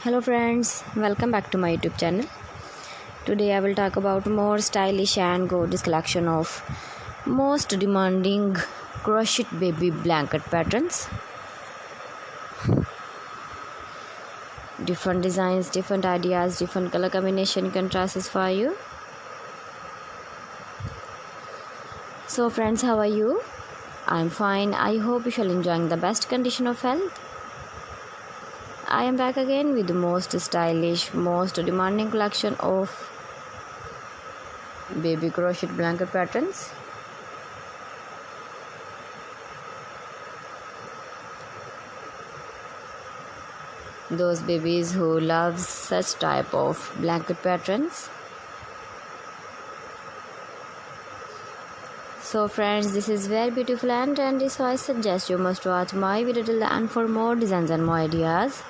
Hello friends, welcome back to my YouTube channel. Today I will talk about more stylish and gorgeous collection of most demanding crocheted baby blanket patterns. Different designs, different ideas, different color combination contrasts for you. So friends, how are you? I'm fine. I hope you shall enjoying the best condition of health. I am back again with the most stylish, most demanding collection of baby crochet blanket patterns. Those babies who love such type of blanket patterns. So friends, this is very beautiful and trendy, so I suggest you must watch my video till the end for more designs and more ideas.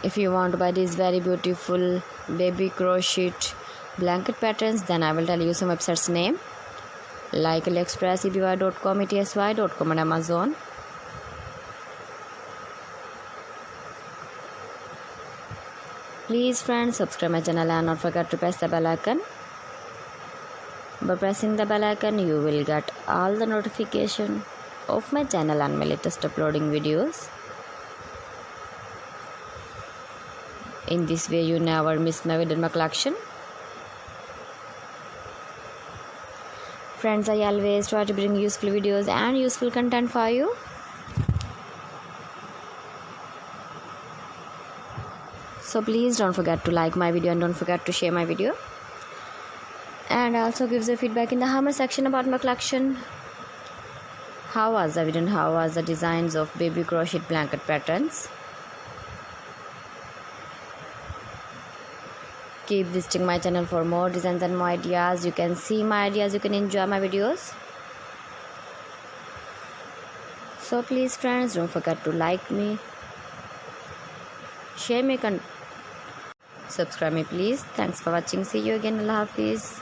If you want to buy these very beautiful baby crochet blanket patterns, then I will tell you some websites name like AliExpress, eBay.com, ETSY.com and Amazon. Please friends, subscribe my channel and not forget to press the bell icon. By pressing the bell icon, you will get all the notification of my channel and my latest uploading videos. In this way, you never miss my video in my collection. Friends, I always try to bring useful videos and useful content for you. So please don't forget to like my video and don't forget to share my video. And also give the feedback in the comment section about my collection. How was the video and how was the designs of baby crochet blanket patterns? Keep visiting my channel for more designs and more ideas. You can see my ideas, you can enjoy my videos. So please friends, don't forget to like me, share me, subscribe me please. Thanks for watching. See you again. Allah Hafiz.